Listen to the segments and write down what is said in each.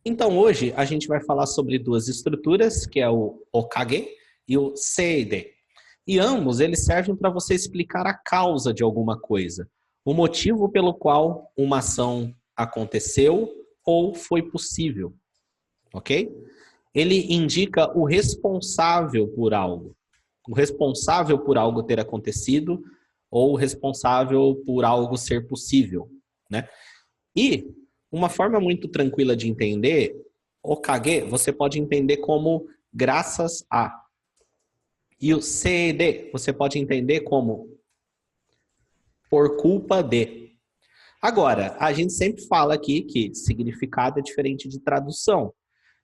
Então, hoje a gente vai falar sobre duas estruturas, que é o Okage e o Seide. E ambos eles servem para você explicar a causa de alguma coisa, o motivo pelo qual uma ação aconteceu ou foi possível, ok? Ele indica o responsável por algo, o responsável por algo ter acontecido ou o responsável por algo ser possível, né? E uma forma muito tranquila de entender, o kage você pode entender como graças a. E o seide você pode entender como por culpa de. Agora, a gente sempre fala aqui que significado é diferente de tradução.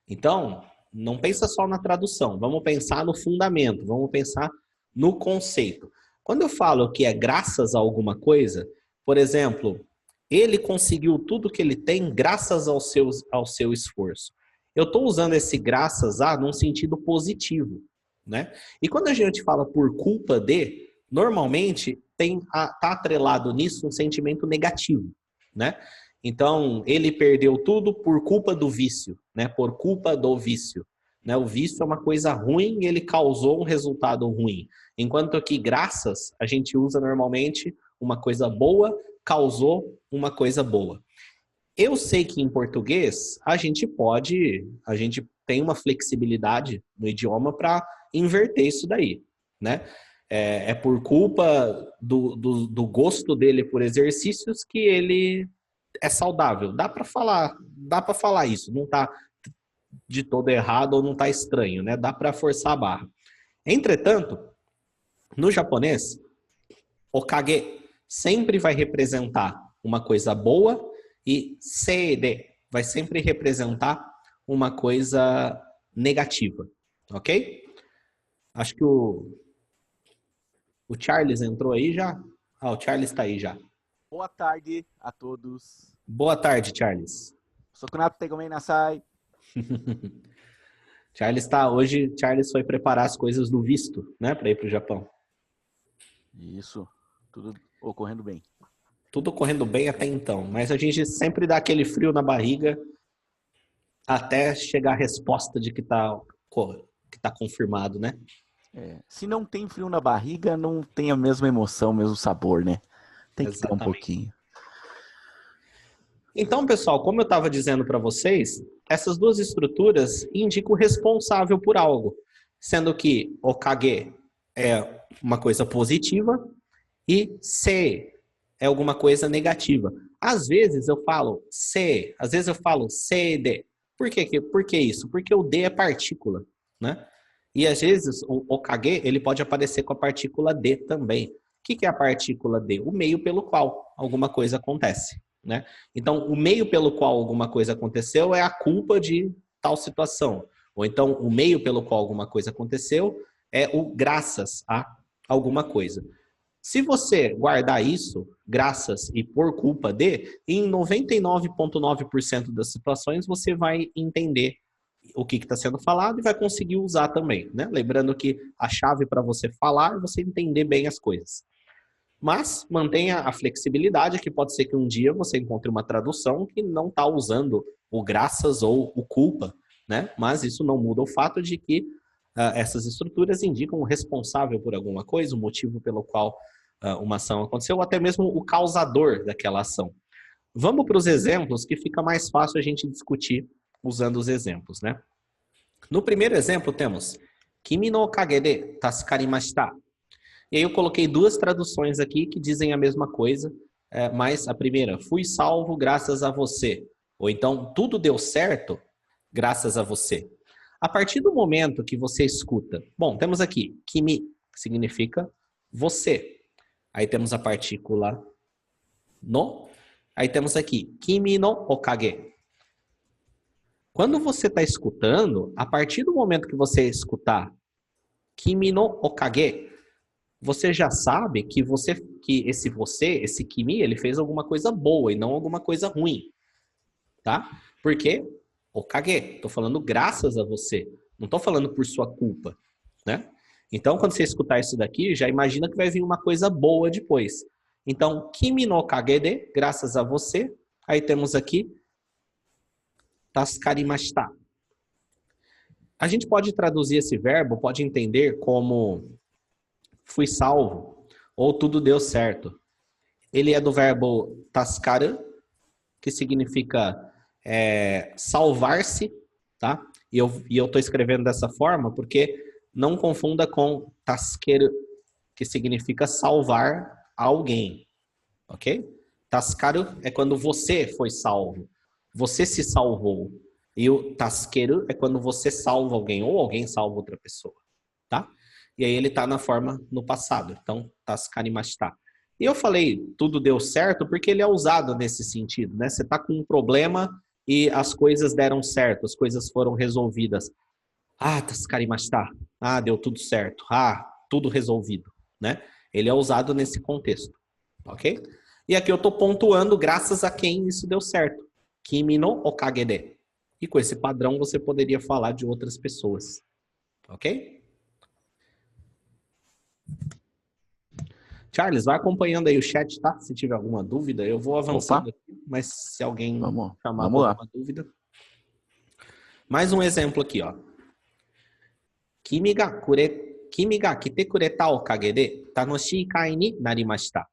Então, não pensa só na tradução, vamos pensar no fundamento, vamos pensar no conceito. Quando eu falo que é graças a alguma coisa, por exemplo, ele conseguiu tudo que ele tem graças ao seu esforço. Eu estou usando esse graças a num sentido positivo, né? E quando a gente fala por culpa de, normalmente tá atrelado nisso um sentimento negativo, né? Então, ele perdeu tudo por culpa do vício, né? Por culpa do vício. Né? O vício é uma coisa ruim e ele causou um resultado ruim. Enquanto que graças, a gente usa normalmente uma coisa boa, causou uma coisa boa. Eu sei que em português a gente tem uma flexibilidade no idioma para inverter isso daí, né? É por culpa do gosto dele por exercícios que ele é saudável. Dá para falar isso, não está de todo errado ou não está estranho, né? Dá para forçar a barra. Entretanto, no japonês, o kage sempre vai representar uma coisa boa e seide vai sempre representar uma coisa negativa, ok? Acho que o Charles entrou aí já. Ah, o Charles está aí já. Boa tarde a todos. Boa tarde, Charles. Sokunato Tegomei Nasai. Charles está hoje. Charles foi preparar as coisas do visto, né, para ir para o Japão. Isso, tudo ocorrendo bem. Tudo correndo bem até então, mas a gente sempre dá aquele frio na barriga até chegar a resposta de que tá confirmado, né? Se não tem frio na barriga, não tem a mesma emoção, o mesmo sabor, né? Tem que ter um Exatamente. pouquinho. Então, pessoal, como eu estava dizendo para vocês, essas duas estruturas indicam o responsável por algo, sendo que o kage é uma coisa positiva e se é alguma coisa negativa. Às vezes eu falo se, às vezes eu falo cd. Por que isso? Porque o d é partícula, né? E às vezes o kage ele pode aparecer com a partícula d também. O que é a partícula d? O meio pelo qual alguma coisa acontece, né? Então, o meio pelo qual alguma coisa aconteceu é a culpa de tal situação. Ou então, o meio pelo qual alguma coisa aconteceu é o graças a alguma coisa. Se você guardar isso, graças e por culpa de, em 99,9% das situações você vai entender o que está sendo falado e vai conseguir usar também, né? Lembrando que a chave para você falar é você entender bem as coisas. Mas mantenha a flexibilidade, que pode ser que um dia você encontre uma tradução que não está usando o graças ou o culpa, né? Mas isso não muda o fato de que essas estruturas indicam o responsável por alguma coisa, o motivo pelo qual uma ação aconteceu, ou até mesmo o causador daquela ação. Vamos para os exemplos, que fica mais fácil a gente discutir usando os exemplos, né? No primeiro exemplo temos Kimi no kage de tasukarimasu. E aí eu coloquei duas traduções aqui que dizem a mesma coisa, mas a primeira, fui salvo graças a você. Ou então, tudo deu certo graças a você. A partir do momento que você escuta, bom, temos aqui kimi, que significa você. Aí temos a partícula no. Aí temos aqui kimi no okage. Quando você está escutando, a partir do momento que você escutar kimi no okage, você já sabe que esse kimi, ele fez alguma coisa boa e não alguma coisa ruim, tá? Porque okage, tô falando graças a você, não tô falando por sua culpa, né? Então, quando você escutar isso daqui, já imagina que vai vir uma coisa boa depois. Então, kimi no kage de, graças a você, aí temos aqui Tascarimashita. A gente pode traduzir esse verbo, pode entender como fui salvo ou tudo deu certo. Ele é do verbo tascaru, que significa salvar-se, tá? E eu estou escrevendo dessa forma porque não confunda com taskeru, que significa salvar alguém, ok? Tascaru é quando você foi salvo, você se salvou. E o taskeru é quando você salva alguém ou alguém salva outra pessoa, tá? E aí ele tá na forma no passado. Então, tascarimashita. E eu falei, tudo deu certo, porque ele é usado nesse sentido, né? Você tá com um problema e as coisas deram certo, as coisas foram resolvidas. Ah, tascarimashita. Ah, deu tudo certo. Ah, tudo resolvido, né? Ele é usado nesse contexto, ok? E aqui eu tô pontuando graças a quem isso deu certo. Kimi no okage de. E com esse padrão você poderia falar de outras pessoas, ok? Charles, vai acompanhando aí o chat, tá? Se tiver alguma dúvida, eu vou avançando aqui, mas se alguém chamar vamos lá. alguma dúvida. Mais um exemplo aqui, ó. Kimi ga kite kureta okage de tanoshii kai ni narimashita.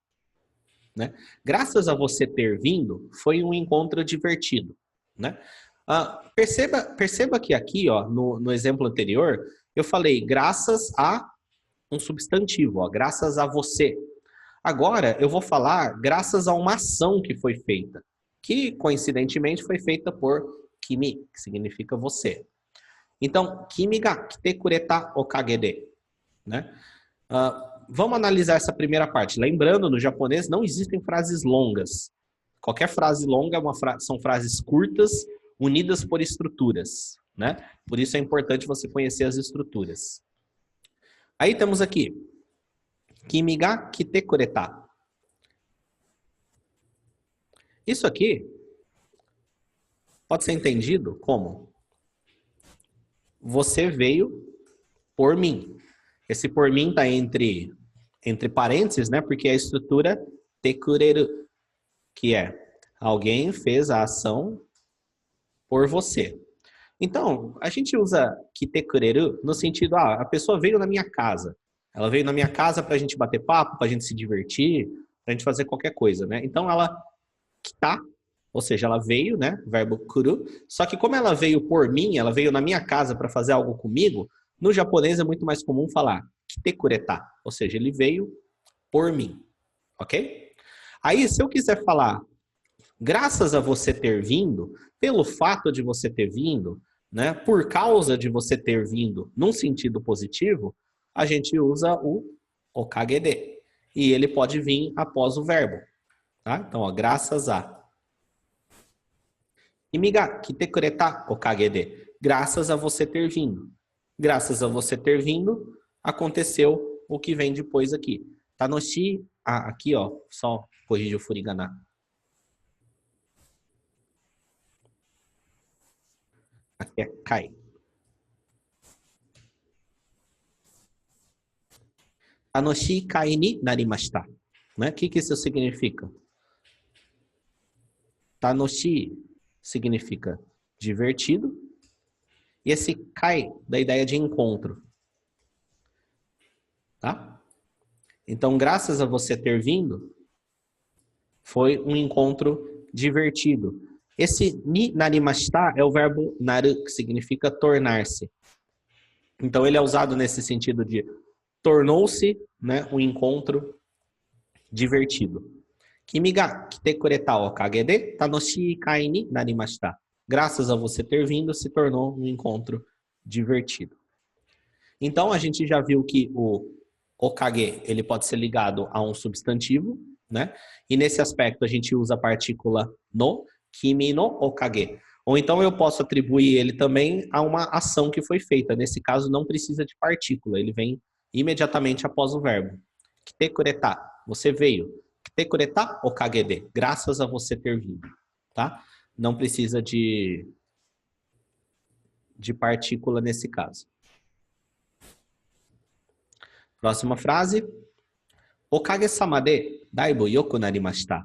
Né? Graças a você ter vindo, foi um encontro divertido, né? Perceba que aqui, ó, no exemplo anterior, eu falei graças a um substantivo, ó, graças a você. Agora, eu vou falar graças a uma ação que foi feita, que coincidentemente foi feita por kimi, que significa você. Então, kimi ga kite kureta okage de, né? Vamos analisar essa primeira parte. Lembrando, no japonês não existem frases longas. Qualquer frase longa são frases curtas, unidas por estruturas, né? Por isso é importante você conhecer as estruturas. Aí temos aqui, kimi ga kite kureta. Isso aqui pode ser entendido como você veio por mim. Esse por mim está entre parênteses, né? Porque a estrutura tekureru, que é alguém fez a ação por você. Então, a gente usa kitekureru no sentido, a pessoa veio na minha casa. Ela veio na minha casa para a gente bater papo, para a gente se divertir, para a gente fazer qualquer coisa, né? Então, ela kita, ou seja, ela veio, né? Verbo kuru. Só que como ela veio por mim, ela veio na minha casa para fazer algo comigo, no japonês é muito mais comum falar kitekureta, ou seja, ele veio por mim, ok? Aí, se eu quiser falar graças a você ter vindo, pelo fato de você ter vindo, né, por causa de você ter vindo, num sentido positivo, a gente usa o okage de. E ele pode vir após o verbo, tá? Então, ó, graças a. Kimi ga kite kureta okage de. Graças a você ter vindo. Graças a você ter vindo, aconteceu o que vem depois aqui. Tanoshi, aqui, ó, só corrige o furigana. Aqui é kai. Tanoshi kai ni narimashita. Né? O que isso significa? Tanoshi significa divertido. E esse kai, da ideia de encontro. Tá? Então, graças a você ter vindo, foi um encontro divertido. Esse ni narimashita é o verbo naru, que significa tornar-se. Então, ele é usado nesse sentido de tornou-se, né, um encontro divertido. Kimi ga kite kureta okage de tanoshii kai ni narimashita. Graças a você ter vindo, se tornou um encontro divertido. Então, a gente já viu que o okage, ele pode ser ligado a um substantivo, né? E nesse aspecto a gente usa a partícula no, kimi no okage. Ou então eu posso atribuir ele também a uma ação que foi feita. Nesse caso, não precisa de partícula, ele vem imediatamente após o verbo. Kite kureta, você veio. Kite kureta okage de, graças a você ter vindo, tá? Não precisa de partícula nesse caso. Próxima frase. Okage-sama de daibu yoku narimashita.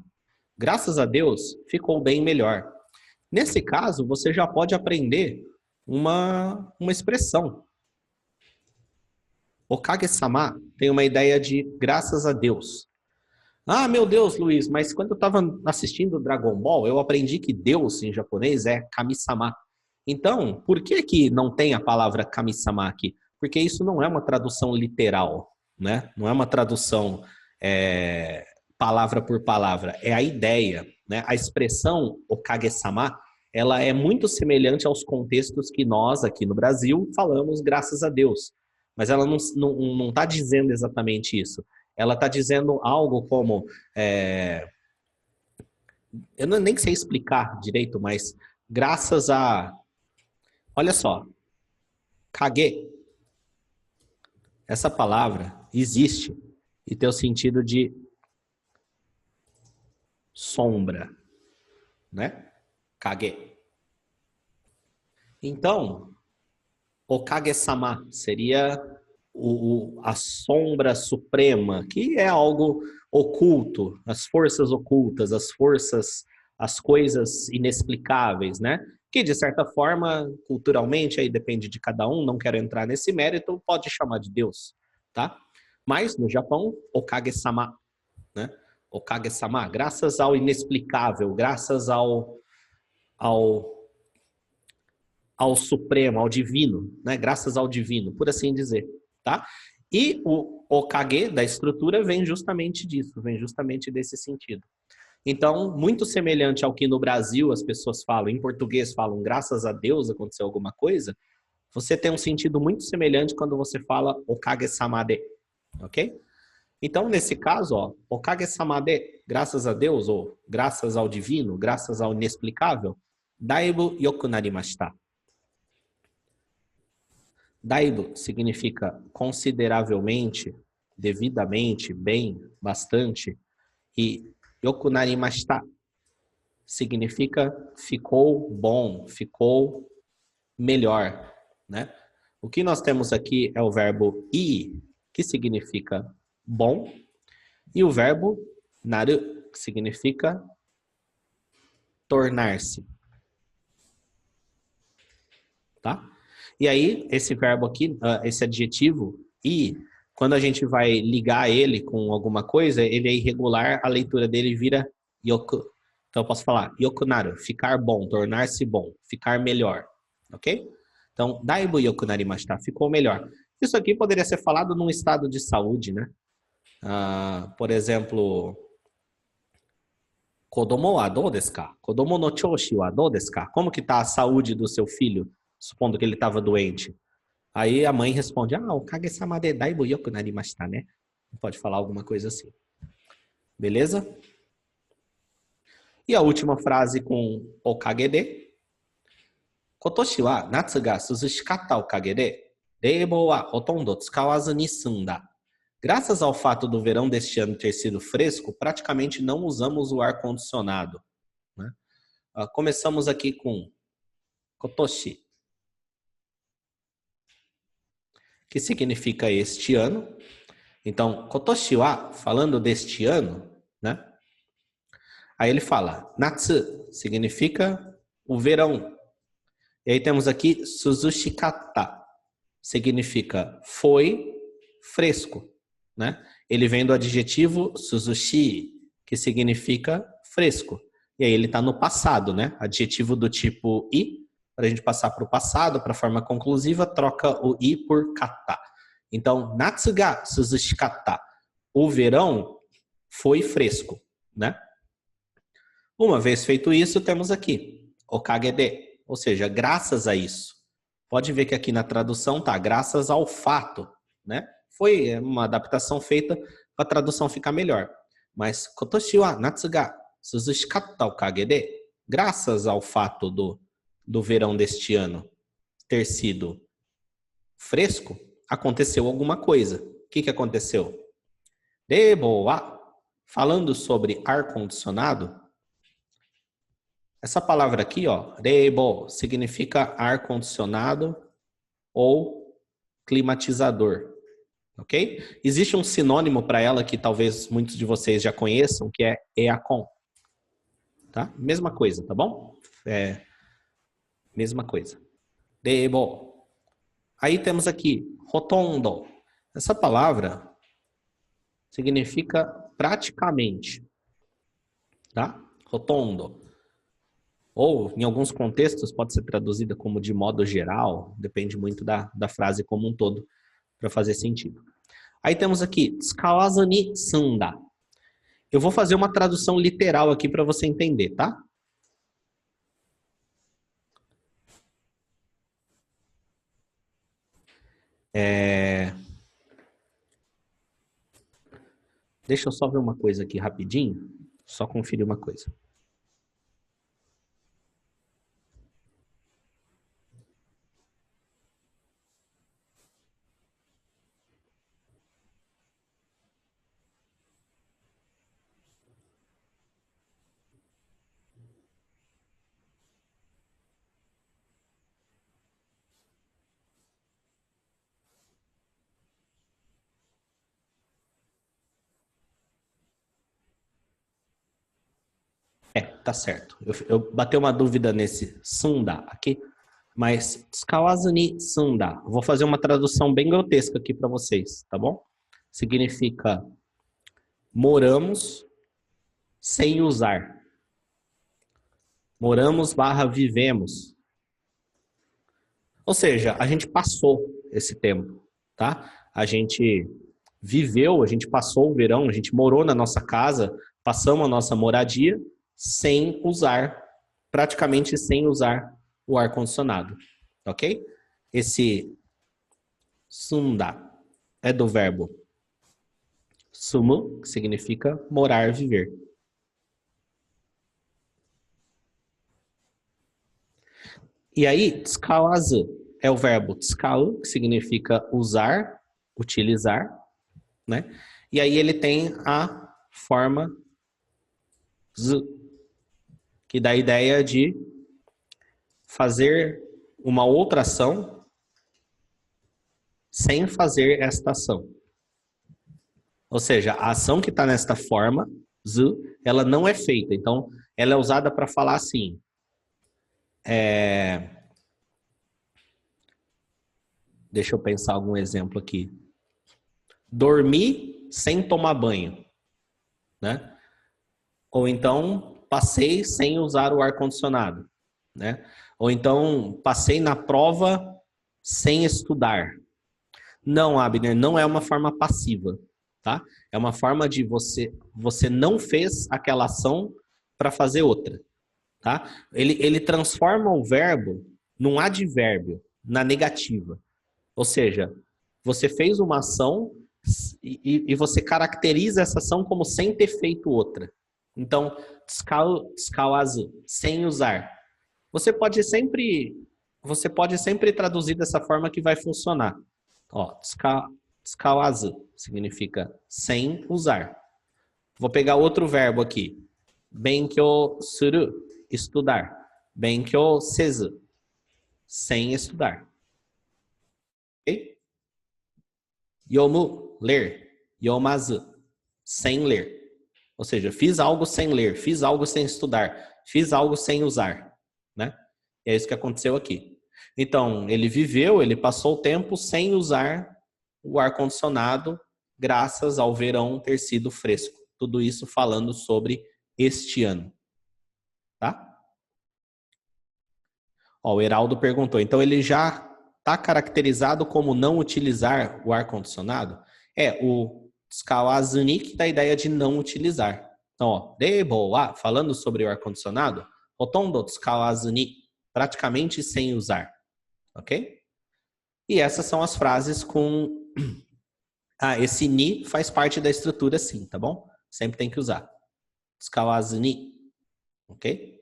Graças a Deus, ficou bem melhor. Nesse caso, você já pode aprender uma expressão. O Kage-sama tem uma ideia de graças a Deus. Ah, meu Deus, Luiz, mas quando eu estava assistindo Dragon Ball, eu aprendi que Deus em japonês é Kami-sama. Então, por que que não tem a palavra Kami-sama aqui? Porque isso não é uma tradução literal, né? Não é uma tradução palavra por palavra, é a ideia, né? A expressão Okage-sama, ela é muito semelhante aos contextos que nós aqui no Brasil falamos graças a Deus. Mas ela não tá dizendo exatamente isso. Ela está dizendo algo como... eu nem sei explicar direito, mas graças a... Olha só, kage, essa palavra existe e tem o sentido de sombra, né? Kage. Então, o Kage-sama seria a sombra suprema, que é algo oculto, as forças ocultas, as coisas inexplicáveis, né? Que, de certa forma, culturalmente, aí depende de cada um, não quero entrar nesse mérito, pode chamar de Deus, tá? Mas, no Japão, o Kage-sama, né? O Kage-sama, graças ao inexplicável, graças ao supremo, ao divino, né? Graças ao divino, por assim dizer, tá? E o Okage da estrutura vem justamente disso, vem justamente desse sentido. Então, muito semelhante ao que no Brasil as pessoas falam, em português falam graças a Deus aconteceu alguma coisa, você tem um sentido muito semelhante quando você fala Okage-sama de, ok? Então, nesse caso, ó, Okage-sama de, graças a Deus, ou graças ao divino, graças ao inexplicável, daibu yoku narimashita. Daibu significa consideravelmente, devidamente, bem, bastante. E yoku narimashita significa ficou bom, ficou melhor, né? O que nós temos aqui é o verbo i, que significa bom, e o verbo naru, que significa tornar-se, tá? E aí, esse verbo aqui, esse adjetivo, i, quando a gente vai ligar ele com alguma coisa, ele é irregular, a leitura dele vira yoku. Então, eu posso falar yokunaru, ficar bom, tornar-se bom, ficar melhor, ok? Então, daibu yoku narimashita, ficou melhor. Isso aqui poderia ser falado num estado de saúde, né? Por exemplo, kodomo wa dou desu ka? Kodomo no choushi wa dou desu ka? Como que está a saúde do seu filho, supondo que ele estava doente? Aí a mãe responde, o kage-sama de daibu yoku narimashita, né? Pode falar alguma coisa assim. Beleza? E a última frase com o kage de. Kotoshi wa natsu ga suzushikatta o kage de, reibou wa hotondo tsukawazu ni sunda. Graças ao fato do verão deste ano ter sido fresco, praticamente não usamos o ar-condicionado, né? Começamos aqui com kotoshi, que significa este ano. Então, kotoshi wa, falando deste ano, né? Aí ele fala, natsu significa o verão. E aí temos aqui suzushikatta, significa foi fresco, né? Ele vem do adjetivo suzushi, que significa fresco. E aí ele está no passado, né? Adjetivo do tipo i, para a gente passar para o passado, para a forma conclusiva, troca o i por kata. Então, natsu ga suzushikatta, o verão foi fresco, né? Uma vez feito isso, temos aqui okage de, ou seja, graças a isso. Pode ver que aqui na tradução tá graças ao fato, né? Foi uma adaptação feita para a tradução ficar melhor. Mas kotoshi wa natsu ga suzushikatta okage de, graças ao fato do verão deste ano ter sido fresco, aconteceu alguma coisa. O que aconteceu? Debo wa, falando sobre ar-condicionado, essa palavra aqui, ó, debo, significa ar-condicionado ou climatizador, ok? Existe um sinônimo para ela que talvez muitos de vocês já conheçam, que é eacon, tá? Mesma coisa, tá bom? É mesma coisa. Debo. Aí temos aqui, rotondo. Essa palavra significa praticamente, tá? Rotondo. Ou, em alguns contextos, pode ser traduzida como de modo geral, depende muito da frase como um todo, para fazer sentido. Aí temos aqui, tsukawazу ni sunda. Eu vou fazer uma tradução literal aqui para você entender, tá? Deixa eu só ver uma coisa aqui rapidinho, só conferir uma coisa. Tá certo. Eu bati uma dúvida nesse sunda aqui, mas tsukawazу ni sunda. Vou fazer uma tradução bem grotesca aqui para vocês, tá bom? Significa moramos sem usar. Moramos barra vivemos. Ou seja, a gente passou esse tempo, tá? A gente viveu, a gente passou o verão, a gente morou na nossa casa, passamos a nossa moradia sem usar, praticamente sem usar o ar-condicionado, ok? Esse sunda é do verbo sumu, que significa morar, viver. E aí, tsukawazу é o verbo tsukau, que significa usar, utilizar, né? E aí ele tem a forma zu, que dá a ideia de fazer uma outra ação sem fazer esta ação. Ou seja, a ação que está nesta forma, zu, ela não é feita. Então, ela é usada para falar assim. Deixa eu pensar algum exemplo aqui. Dormir sem tomar banho, né? Ou então, passei sem usar o ar-condicionado, né? Ou então, passei na prova sem estudar. Não, Abner, não é uma forma passiva, tá? É uma forma de você não fez aquela ação para fazer outra, tá? Ele transforma o verbo num advérbio, na negativa. Ou seja, você fez uma ação e você caracteriza essa ação como sem ter feito outra. Então, tsukawazу, sem usar. Você pode sempre traduzir dessa forma que vai funcionar. Ó, tsukawazу significa sem usar. Vou pegar outro verbo aqui. Benkyou suru, estudar. Benkyou sezu, sem estudar. Ok? Yomu, ler. Yomazu, sem ler. Ou seja, fiz algo sem ler, fiz algo sem estudar, fiz algo sem usar, né? E é isso que aconteceu aqui. Então, ele viveu, ele passou o tempo sem usar o ar-condicionado, graças ao verão ter sido fresco. Tudo isso falando sobre este ano, tá? Ó, o Heraldo perguntou, então ele já está caracterizado como não utilizar o ar-condicionado? O tsukawazу ni que dá a ideia de não utilizar. Então, ó, debo wa, falando sobre o ar-condicionado, hotondo tsukawazу ni, praticamente sem usar, ok? E essas são as frases com... esse ni faz parte da estrutura sim, tá bom? Sempre tem que usar. Tsukawazу ni, ok?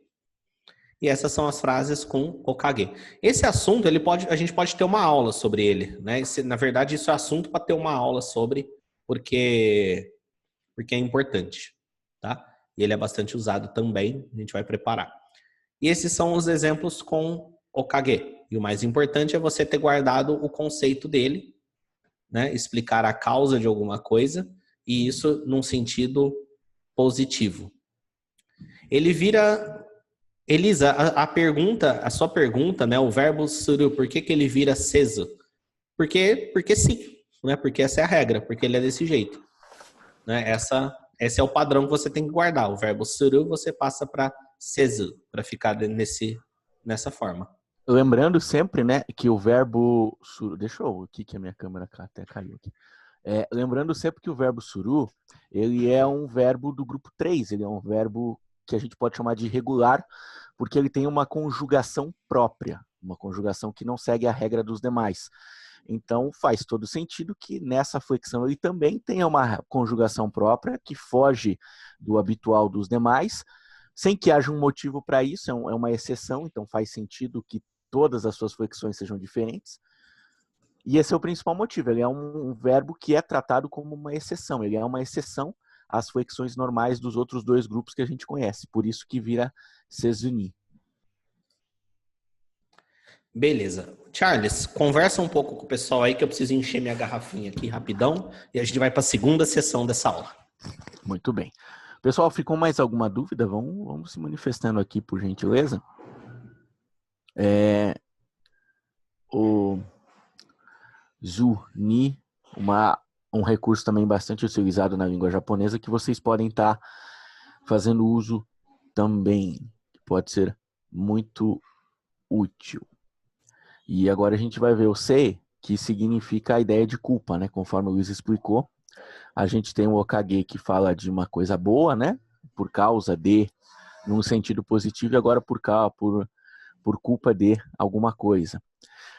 E essas são as frases com okage. Esse assunto, a gente pode ter uma aula sobre ele, né? Na verdade, isso é assunto para ter uma aula sobre, porque é importante, tá? E ele é bastante usado também, a gente vai preparar. E esses são os exemplos com okage. E o mais importante é você ter guardado o conceito dele, né? Explicar a causa de alguma coisa, e isso num sentido positivo. Ele vira Elisa, a sua pergunta, né? O verbo suru, por que que ele vira sezu? Porque sim, né? Porque essa é a regra, porque ele é desse jeito, né? Esse é o padrão que você tem que guardar. O verbo suru você passa para sezu, para ficar nessa forma. Lembrando sempre, né, que o verbo suru... Deixa eu... Aqui que a minha câmera até caiu aqui. Lembrando sempre que o verbo suru, ele é um verbo do grupo 3. Ele é um verbo que a gente pode chamar de irregular, porque ele tem uma conjugação própria. Uma conjugação que não segue a regra dos demais. Então, faz todo sentido que nessa flexão ele também tenha uma conjugação própria que foge do habitual dos demais, sem que haja um motivo para isso, é uma exceção, então faz sentido que todas as suas flexões sejam diferentes. E esse é o principal motivo, ele é um verbo que é tratado como uma exceção, ele é uma exceção às flexões normais dos outros dois grupos que a gente conhece, por isso que vira sezuni. Beleza. Charles, conversa um pouco com o pessoal aí que eu preciso encher minha garrafinha aqui rapidão e a gente vai para a segunda sessão dessa aula. Muito bem. Pessoal, ficou mais alguma dúvida? Vamos se manifestando aqui, por gentileza. O Zu-ni, um recurso também bastante utilizado na língua japonesa que vocês podem estar fazendo uso também, que pode ser muito útil. E agora a gente vai ver o sei, que significa a ideia de culpa, né? Conforme o Luiz explicou, a gente tem o okage que fala de uma coisa boa, né? Por causa de, num sentido positivo, e agora por culpa de alguma coisa.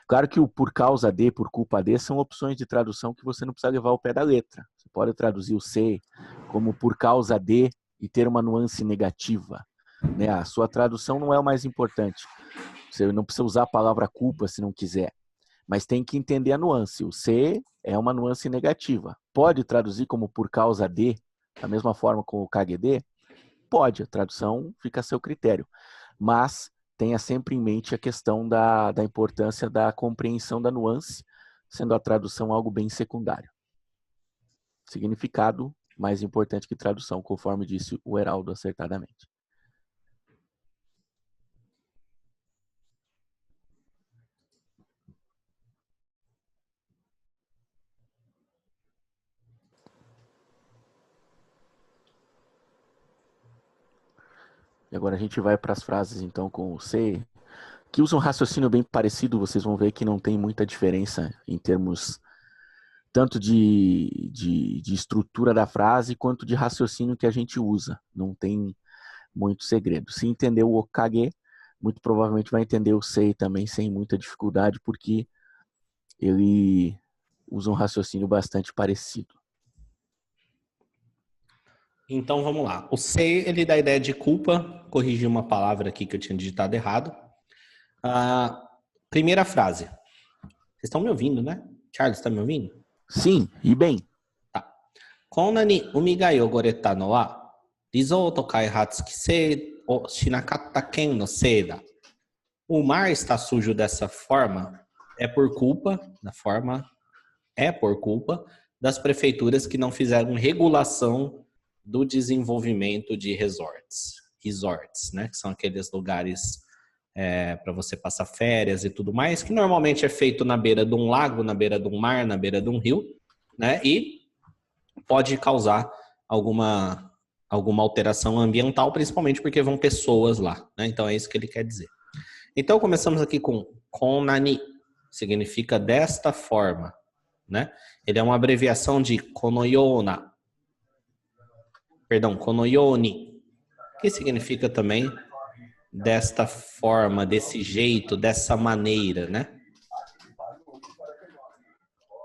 Claro que o por causa de, por culpa de, são opções de tradução que você não precisa levar ao pé da letra. Você pode traduzir o sei como por causa de e ter uma nuance negativa, né? A sua tradução não é o mais importante. Você não precisa usar a palavra culpa se não quiser. Mas tem que entender a nuance. O se é uma nuance negativa. Pode traduzir como por causa de, da mesma forma com o kagede? Pode, a tradução fica a seu critério. Mas tenha sempre em mente a questão da importância da compreensão da nuance, sendo a tradução algo bem secundário. Significado mais importante que tradução, conforme disse o Heraldo acertadamente. E agora a gente vai para as frases, então, com o se, que usam um raciocínio bem parecido. Vocês vão ver que não tem muita diferença em termos tanto de estrutura da frase, quanto de raciocínio que a gente usa. Não tem muito segredo. Se entender o okage, muito provavelmente vai entender o sei também sem muita dificuldade, porque ele usa um raciocínio bastante parecido. Então vamos lá. O sei, ele dá a ideia de culpa. Corrigi uma palavra aqui que eu tinha digitado errado. Primeira frase. Vocês estão me ouvindo, né? Charles, está me ouvindo? Sim, e bem. Tá. Konna ni umi ga yogoreta no wa risoto kaihatsu kisei o shinakatta ken no sei da. O mar está sujo dessa forma por culpa das prefeituras que não fizeram regulação do desenvolvimento de resorts, né? Que são aqueles lugares para você passar férias e tudo mais, que normalmente é feito na beira de um lago, na beira de um mar, na beira de um rio, né? E pode causar alguma alteração ambiental, principalmente porque vão pessoas lá, né? Então é isso que ele quer dizer. Então começamos aqui com konani, significa desta forma, né? Ele é uma abreviação de konoyona, konoyoni, que significa também desta forma, desse jeito, dessa maneira, né?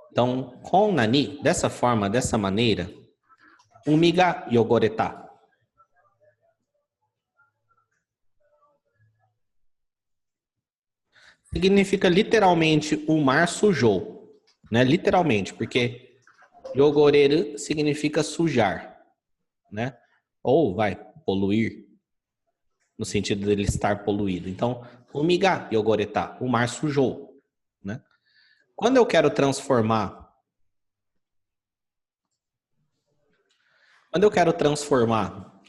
Então, konani, dessa forma, dessa maneira, umi ga yogoreta. Significa literalmente o mar sujou, né? Literalmente, porque yogoreru significa sujar, né? Ou vai poluir, no sentido dele estar poluído. Então, umi ga yogoreta, o mar sujou, né? Quando eu quero transformar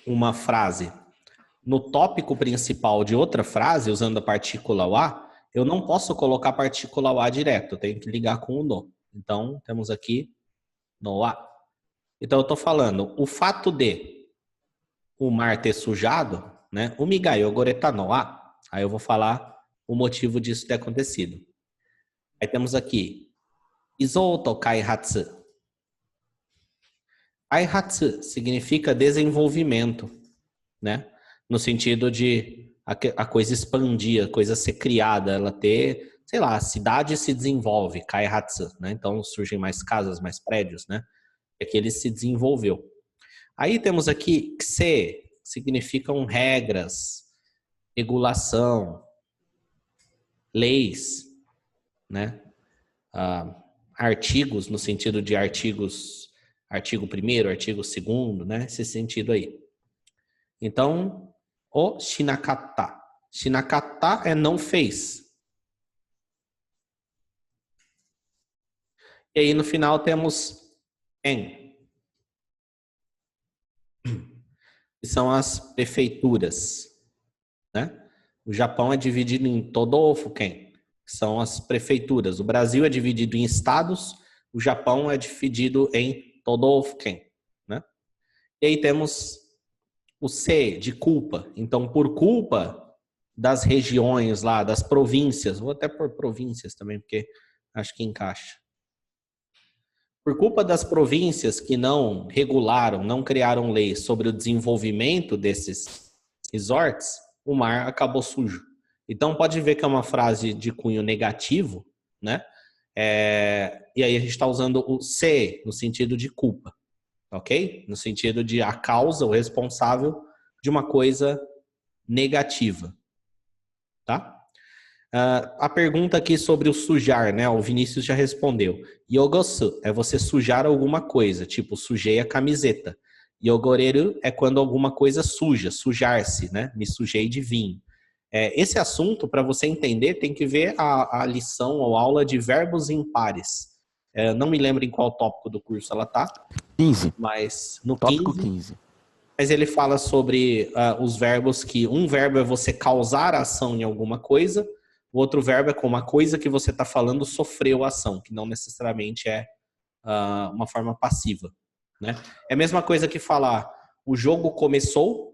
uma frase no tópico principal de outra frase, usando a partícula wa, eu não posso colocar a partícula wa direto, eu tenho que ligar com o no. Então, temos aqui no wa. Então, eu estou falando, o fato de o mar ter sujado, né? O migai ogoreta no wa. Aí eu vou falar o motivo disso ter acontecido. Aí temos aqui, izou to kaihatsu. Kaihatsu significa desenvolvimento, né? No sentido de a coisa expandir, a coisa ser criada, ela ter, sei lá, a cidade se desenvolve, kaihatsu, né? Então surgem mais casas, mais prédios, né? É que ele se desenvolveu. Aí temos aqui kse, significam regras, regulação, leis, né? Artigos, no sentido de artigos, artigo 1º, artigo 2º, né? Esse sentido aí. Então, o shinakata. Shinakata é não fez. E aí no final temos en, que são as prefeituras, né? O Japão é dividido em todofuken, que são as prefeituras. O Brasil é dividido em estados, o Japão é dividido em todofuken, né? E aí temos o C de culpa. Então, por culpa das regiões lá, das províncias, vou até por províncias também, porque acho que encaixa. Por culpa das províncias que não regularam, não criaram leis sobre o desenvolvimento desses resorts, o mar acabou sujo. Então, pode ver que é uma frase de cunho negativo, né? E aí a gente está usando o C no sentido de culpa, ok? No sentido de a causa, o responsável de uma coisa negativa, tá? A pergunta aqui sobre o sujar, né? O Vinícius já respondeu. Yogosu é você sujar alguma coisa, tipo sujei a camiseta. Yogoreru é quando alguma coisa suja, sujar-se, né? Me sujei de vinho. Esse assunto, para você entender, tem que ver a lição ou aula de verbos impares. Não me lembro em qual tópico do curso ela tá. 15. Mas no Tópico 15. 15. Mas ele fala sobre os verbos que um verbo é você causar a ação em alguma coisa, o outro verbo é como a coisa que você está falando sofreu a ação, que não necessariamente é uma forma passiva, né? É a mesma coisa que falar o jogo começou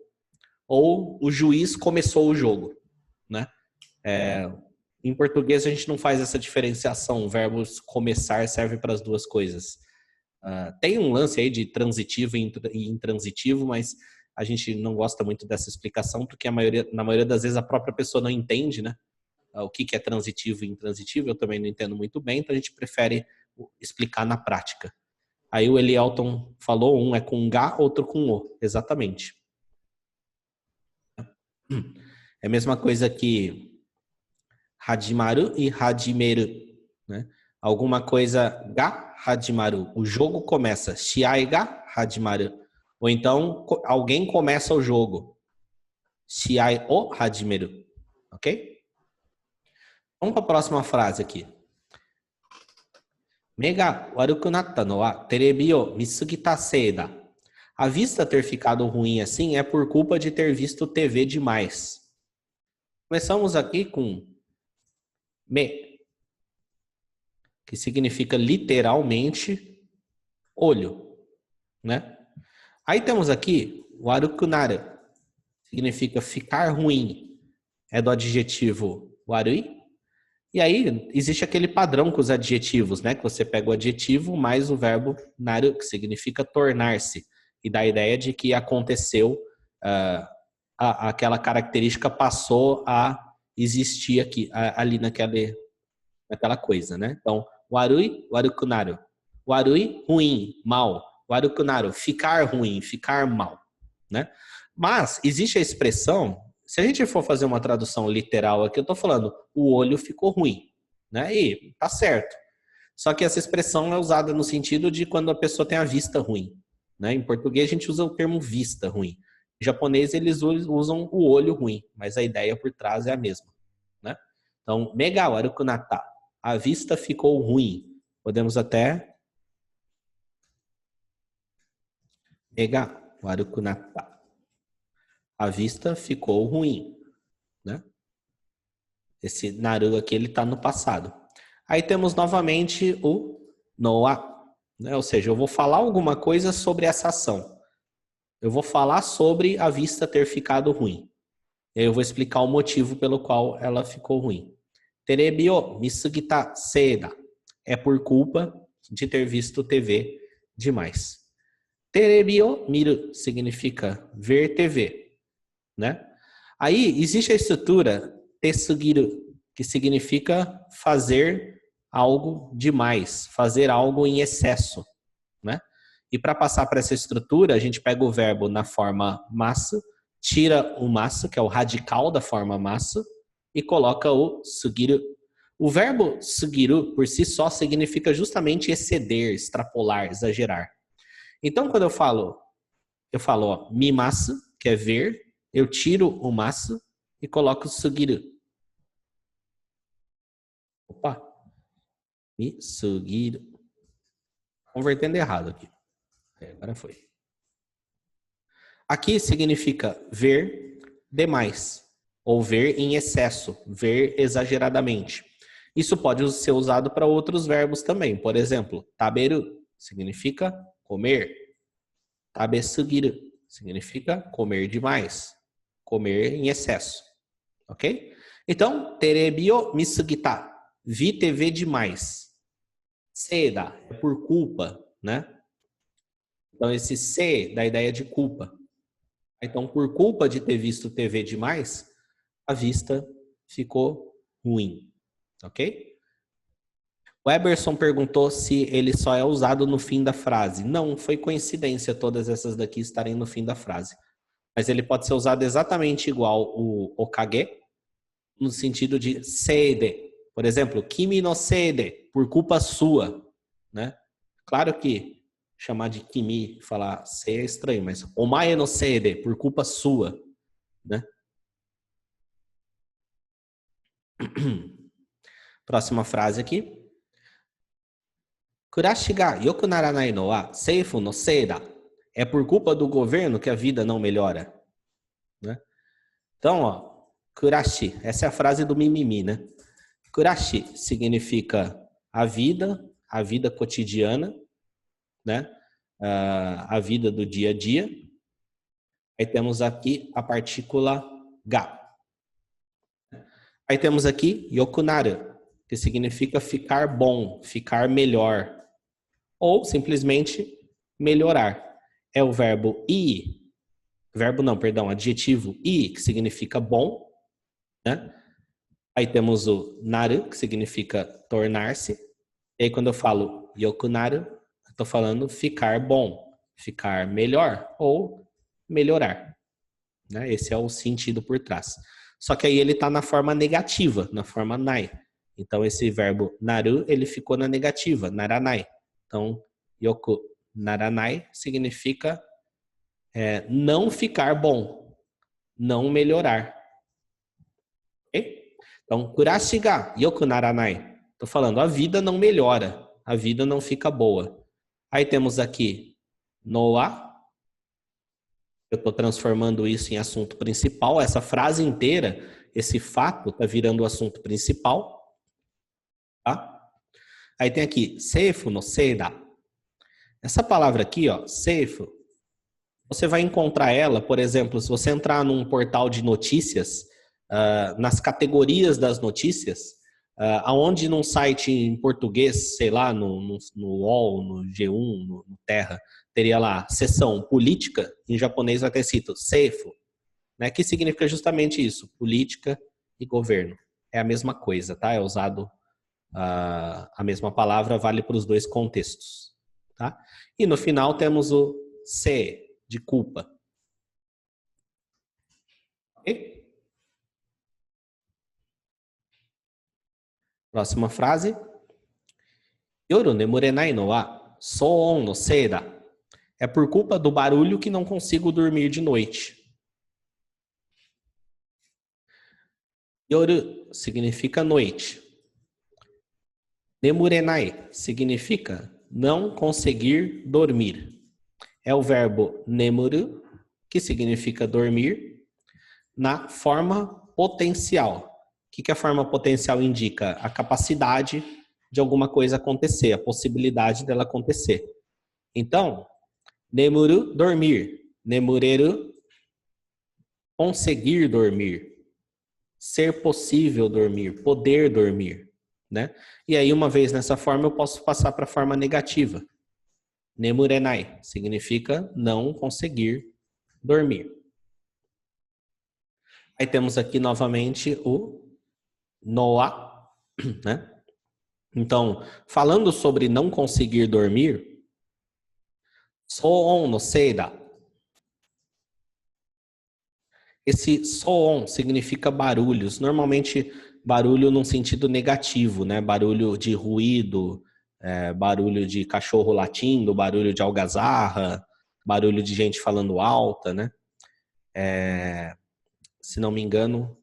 ou o juiz começou o jogo, né? Em português a gente não faz essa diferenciação, o verbo começar serve para as duas coisas. Tem um lance aí de transitivo e intransitivo, mas a gente não gosta muito dessa explicação, porque na maioria das vezes a própria pessoa não entende, né? O que é transitivo e intransitivo, eu também não entendo muito bem, então a gente prefere explicar na prática. Aí o Elielton falou, um é com H, outro com O, exatamente. É a mesma coisa que Hajimaru e Hajimeru, né? Alguma coisa ga Hajimaru, o jogo começa, Shiai ga Hajimaru. Ou então alguém começa o jogo, Shiai o Hajimeru, ok? Vamos para a próxima frase aqui. Mega waruku natta no wa terebi o misugita sei da. A vista ter ficado ruim assim é por culpa de ter visto TV demais. Começamos aqui com me, que significa literalmente olho, né? Aí temos aqui warukunara, significa ficar ruim. É do adjetivo warui. E aí existe aquele padrão com os adjetivos, né? Que você pega o adjetivo mais o verbo naru, que significa tornar-se. E dá a ideia de que aconteceu, aquela característica passou a existir aqui, ali naquela coisa, né? Então, warui, warukunaru. Warui, ruim, mal. Warukunaru, ficar ruim, ficar mal, né? Mas existe a expressão, se a gente for fazer uma tradução literal aqui, eu tô falando, o olho ficou ruim, né? E tá certo. Só que essa expressão é usada no sentido de quando a pessoa tem a vista ruim, né? Em português a gente usa o termo vista ruim. Em japonês eles usam o olho ruim, mas a ideia por trás é a mesma, né? Então, mega warukunata, a vista ficou ruim. Podemos até mega warukunata. A vista ficou ruim, né? Esse naru aqui, ele está no passado. Aí temos novamente o noa, né? Ou seja, eu vou falar alguma coisa sobre essa ação. Eu vou falar sobre a vista ter ficado ruim. E aí eu vou explicar o motivo pelo qual ela ficou ruim. Terebi o misugita seda. É por culpa de ter visto TV demais. Terebi o miru significa ver TV, né? Aí existe a estrutura tesugiru, que significa fazer algo demais, fazer algo em excesso, né? E para passar para essa estrutura, a gente pega o verbo na forma massa, tira o massa, que é o radical da forma massa, e coloca o sugiru. O verbo sugiru, por si só, significa justamente exceder, extrapolar, exagerar. Então, quando eu falo ó, mi massa, que é ver, eu tiro o massa e coloco o sugiru. Opa! Mi sugiru. Convertendo errado aqui. Agora foi. Aqui significa ver demais, ou ver em excesso, ver exageradamente. Isso pode ser usado para outros verbos também. Por exemplo, taberu significa comer. Tabesugiru significa comer demais, comer em excesso. Ok? Então, terebi o misugita, vi TV demais. Seda é por culpa, né? Então, esse se dá a ideia de culpa. Então, por culpa de ter visto TV demais, a vista ficou ruim. Ok? O Eberson perguntou se ele só é usado no fim da frase. Não, foi coincidência todas essas daqui estarem no fim da frase. Mas ele pode ser usado exatamente igual o okage, no sentido de sede. Por exemplo, kimi no sede, por culpa sua. Né? Claro que chamar de kimi, falar se é estranho, mas omae no sede, por culpa sua, né? Próxima frase aqui. Kurashi ga yoku naranai no wa seifu no sei da. É por culpa do governo que a vida não melhora, né? Então, ó, kurashi, essa é a frase do mimimi, né? Kurashi significa a vida cotidiana, né? A vida do dia a dia. Aí temos aqui a partícula ga. Aí temos aqui yokunaru, que significa ficar bom, ficar melhor. Ou simplesmente melhorar. É o verbo adjetivo i, que significa bom, né? Aí temos o naru, que significa tornar-se. E aí quando eu falo yokunaru, eu tô falando ficar bom, ficar melhor ou melhorar, né? Esse é o sentido por trás. Só que aí ele tá na forma negativa, na forma nai. Então esse verbo naru, ele ficou na negativa, naranai. Então, yoku naranai significa não ficar bom, não melhorar. Okay? Então, kurashi ga yoku naranai. Estou falando, a vida não melhora, a vida não fica boa. Aí temos aqui noa. Eu estou transformando isso em assunto principal. Essa frase inteira, esse fato, está virando o assunto principal. Tá? Aí tem aqui, seifu no seida. Essa palavra aqui, ó, seifu, você vai encontrar ela, por exemplo, se você entrar num portal de notícias, nas categorias das notícias, aonde num site em português, sei lá, no UOL, no G1, no Terra, teria lá seção política, em japonês vai ter escrito seifu, né, que significa justamente isso, política e governo. É a mesma coisa, tá? É usado a mesma palavra, vale para os dois contextos. Tá? E no final temos o se, de culpa. Ok? Próxima frase. Yoru nemurenai no wa soon no sei da. É por culpa do barulho que não consigo dormir de noite. Yoru significa noite. Nemurenai significa não conseguir dormir. É o verbo nemuru, que significa dormir, na forma potencial. O que a forma potencial indica? A capacidade de alguma coisa acontecer, a possibilidade dela acontecer. Então, nemuru, dormir. Nemureru, conseguir dormir. Ser possível dormir, poder dormir, né? E aí, uma vez nessa forma, eu posso passar para a forma negativa. Nemurenai significa não conseguir dormir. Aí temos aqui novamente o noa, né? Então, falando sobre não conseguir dormir, soon no seida. Esse soon significa barulhos, normalmente barulho num sentido negativo, né? Barulho de ruído, barulho de cachorro latindo, barulho de algazarra, barulho de gente falando alta, né? Se não me engano,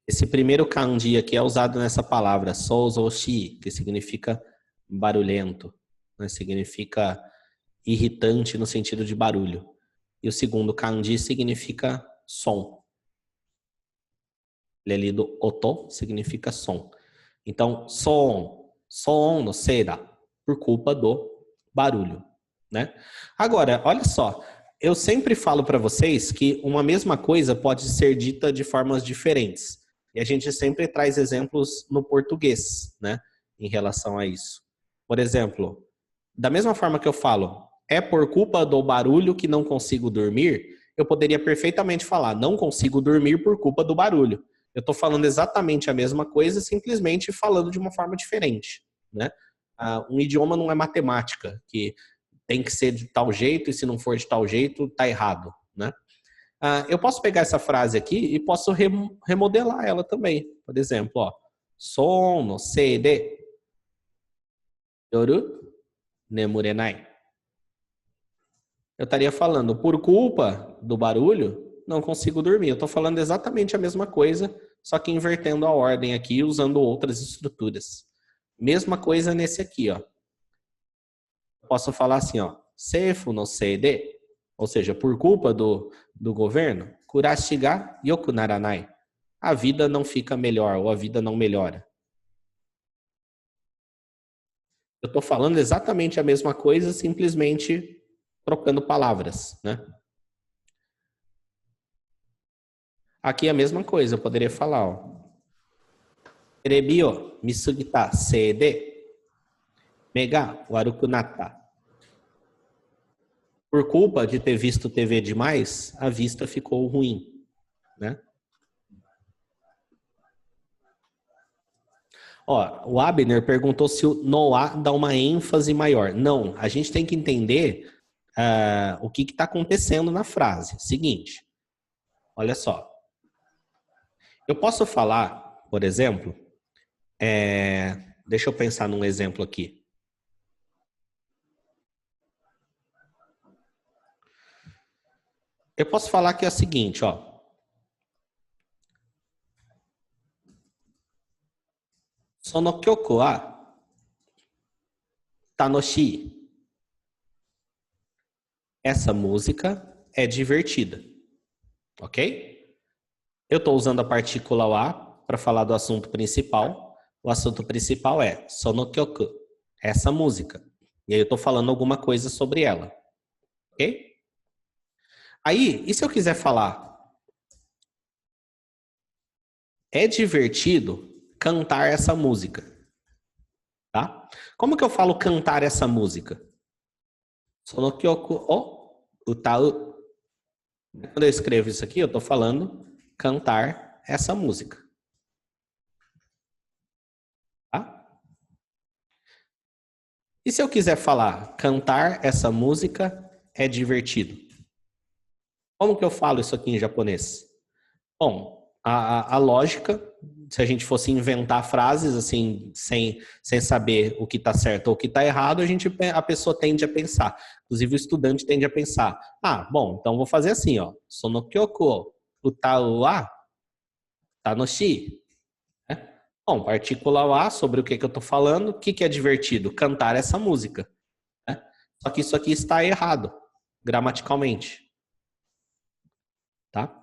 esse primeiro kanji aqui é usado nessa palavra, souzoshi, que significa barulhento, né? Significa irritante no sentido de barulho. E o segundo kanji significa som. Ele é lido oto, significa som. Então, son no seida, por culpa do barulho, né? Agora, olha só, eu sempre falo para vocês que uma mesma coisa pode ser dita de formas diferentes. E a gente sempre traz exemplos no português, né, em relação a isso. Por exemplo, da mesma forma que eu falo, é por culpa do barulho que não consigo dormir, eu poderia perfeitamente falar, não consigo dormir por culpa do barulho. Eu estou falando exatamente a mesma coisa, simplesmente falando de uma forma diferente, né? Um idioma não é matemática, que tem que ser de tal jeito e se não for de tal jeito, tá errado, né? Eu posso pegar essa frase aqui e posso remodelar ela também. Por exemplo, ó, son no sei de yoru nemurenai. Eu estaria falando, por culpa do barulho, não consigo dormir. Eu estou falando exatamente a mesma coisa, só que invertendo a ordem aqui, usando outras estruturas. Mesma coisa nesse aqui, ó. Posso falar assim, ó, seifu no sei de, ou seja, por culpa do governo, kurashi ga yoku naranai. A vida não fica melhor, ou a vida não melhora. Eu estou falando exatamente a mesma coisa, simplesmente trocando palavras, né? Aqui é a mesma coisa, eu poderia falar, ó. Terebi o misugita sei de me ga waruku natta. Por culpa de ter visto TV demais, a vista ficou ruim, né? Ó, o Abner perguntou se o Noah dá uma ênfase maior. Não, a gente tem que entender o que está acontecendo na frase. Seguinte, olha só. Eu posso falar, por exemplo, deixa eu pensar num exemplo aqui. Eu posso falar que é o seguinte, ó. Sono kyoku wa tanoshii. Essa música é divertida, ok? Eu estou usando a partícula wa para falar do assunto principal. O assunto principal é sono kyoku, essa música. E aí eu estou falando alguma coisa sobre ela, ok? Aí, e se eu quiser falar? É divertido cantar essa música, tá? Como que eu falo cantar essa música? Sono kyoku o utau. Quando eu escrevo isso aqui, eu estou falando cantar essa música. Tá? E se eu quiser falar cantar essa música é divertido? Como que eu falo isso aqui em japonês? Bom, a lógica, se a gente fosse inventar frases assim, sem saber o que está certo ou o que está errado, a pessoa tende a pensar. Inclusive o estudante tende a pensar, bom, então vou fazer assim, ó. Sono kyoku utau wa tanoshii. Bom, partícula wa, sobre o que eu estou falando, o que é divertido? Cantar essa música. Só que isso aqui está errado, gramaticalmente. tá?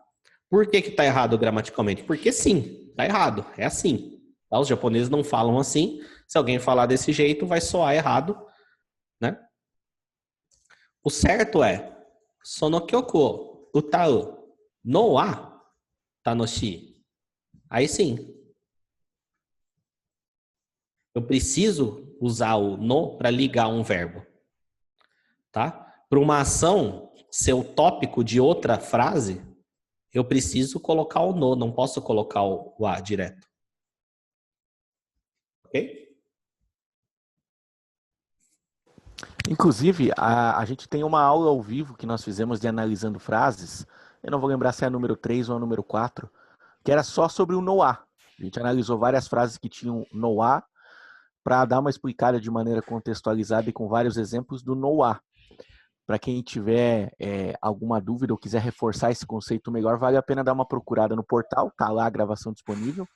Por que que tá errado gramaticalmente? Porque sim, tá errado, é assim. Tá? Os japoneses não falam assim. Se alguém falar desse jeito, vai soar errado, né? O certo é Sonokyoku utau no wa tanoshi. Aí sim, eu preciso usar o no para ligar um verbo, tá? Para uma ação ser o tópico de outra frase, eu preciso colocar o no, não posso colocar o a direto. Ok? Inclusive, a gente tem uma aula ao vivo que nós fizemos de analisando frases. Eu não vou lembrar se é a número 3 ou a número 4, que era só sobre o no-a. A gente analisou várias frases que tinham no-a para dar uma explicada de maneira contextualizada e com vários exemplos do no-a. Para quem tiver alguma dúvida ou quiser reforçar esse conceito melhor, vale a pena dar uma procurada no portal, tá lá a gravação disponível,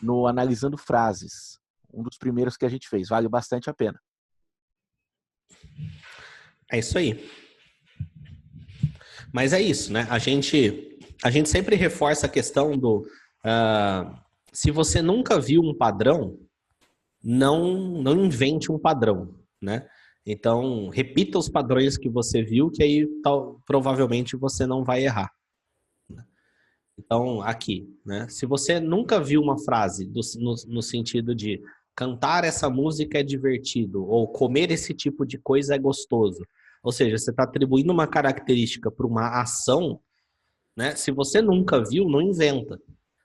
no Analisando Frases. Um dos primeiros que a gente fez, vale bastante a pena. É isso aí. Mas é isso, né? A gente sempre reforça a questão do se você nunca viu um padrão, não invente um padrão, né? Então, repita os padrões que você viu, que aí provavelmente você não vai errar. Então, aqui, né? Se você nunca viu uma frase no sentido de cantar essa música é divertido, ou comer esse tipo de coisa é gostoso, ou seja, você está atribuindo uma característica para uma ação, né? Se você nunca viu, não inventa.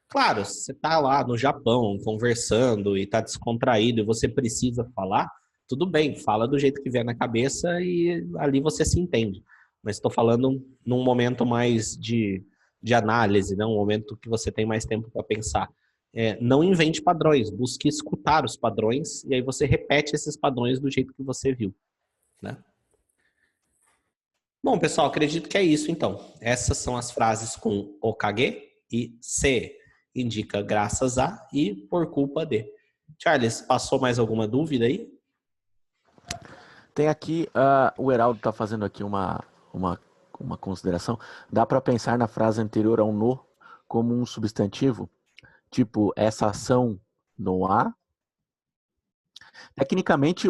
Claro, se você está lá no Japão conversando e está descontraído e você precisa falar, tudo bem, fala do jeito que vier na cabeça e ali você se entende. Mas estou falando num momento mais de análise, né? Um momento que você tem mais tempo para pensar. Não invente padrões, busque escutar os padrões e aí você repete esses padrões do jeito que você viu, né? Bom, pessoal, acredito que é isso então. Essas são as frases com okage e se indica graças a e por culpa de. Charles, passou mais alguma dúvida aí? Tem aqui, o Heraldo está fazendo aqui uma consideração. Dá para pensar na frase anterior ao no como um substantivo? Tipo, essa ação no há. Tecnicamente,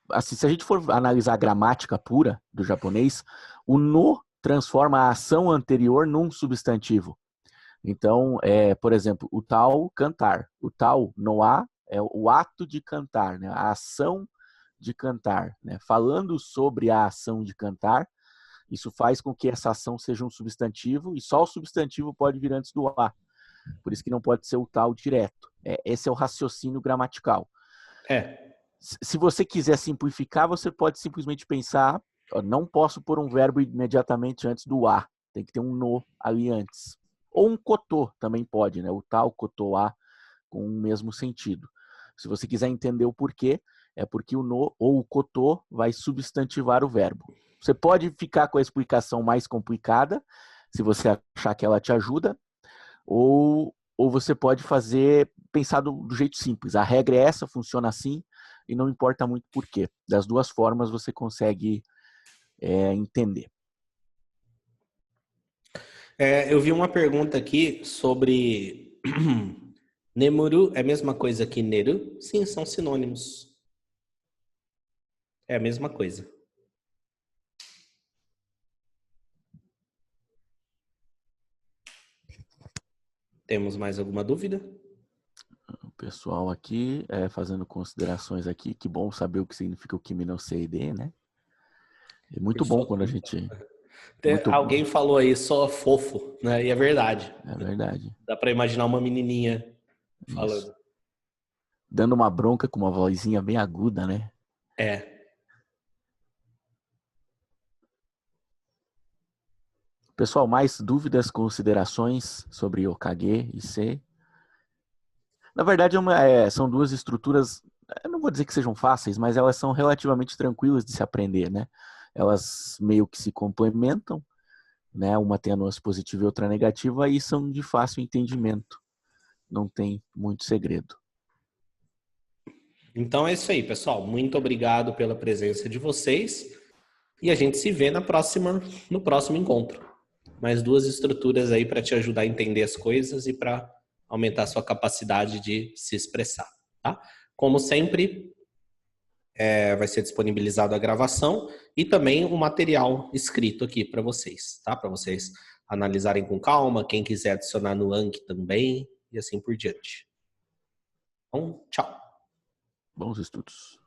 assim, se a gente for analisar a gramática pura do japonês, o no transforma a ação anterior num substantivo. Então, por exemplo, o tal cantar. O tal no há é o ato de cantar, né? A ação de cantar. Né? Falando sobre a ação de cantar, isso faz com que essa ação seja um substantivo e só o substantivo pode vir antes do a. Por isso que não pode ser o tal direto. Esse é o raciocínio gramatical. Se você quiser simplificar, você pode simplesmente pensar, não posso pôr um verbo imediatamente antes do a. Tem que ter um no ali antes. Ou um kotô também pode, né? O tal kotô-a com o mesmo sentido. Se você quiser entender o porquê, é porque o no ou o kotô vai substantivar o verbo. Você pode ficar com a explicação mais complicada, se você achar que ela te ajuda, ou você pode pensar do jeito simples. A regra é essa, funciona assim, e não importa muito por quê. Das duas formas você consegue entender. Eu vi uma pergunta aqui sobre Nemuru é a mesma coisa que Neru? Sim, são sinônimos. É a mesma coisa. Temos mais alguma dúvida? O pessoal aqui fazendo considerações aqui. Que bom saber o que significa o Kimi no Seide, né? É muito bom quando a gente... Alguém falou aí, só fofo, né? E é verdade. É verdade. Dá para imaginar uma menininha falando. Isso. Dando uma bronca com uma vozinha bem aguda, né? Pessoal, mais dúvidas, considerações sobre Okage e Se? Na verdade, são duas estruturas, eu não vou dizer que sejam fáceis, mas elas são relativamente tranquilas de se aprender, né? Elas meio que se complementam, né? Uma tem a nuance positiva e outra negativa, e são de fácil entendimento. Não tem muito segredo. Então é isso aí, pessoal. Muito obrigado pela presença de vocês. E a gente se vê no próximo encontro. mais 2 estruturas aí para te ajudar a entender as coisas e para aumentar a sua capacidade de se expressar, tá? Como sempre, vai ser disponibilizado a gravação e também o material escrito aqui para vocês, tá? Para vocês analisarem com calma, quem quiser adicionar no Anki também e assim por diante. Então, tchau. Bons estudos.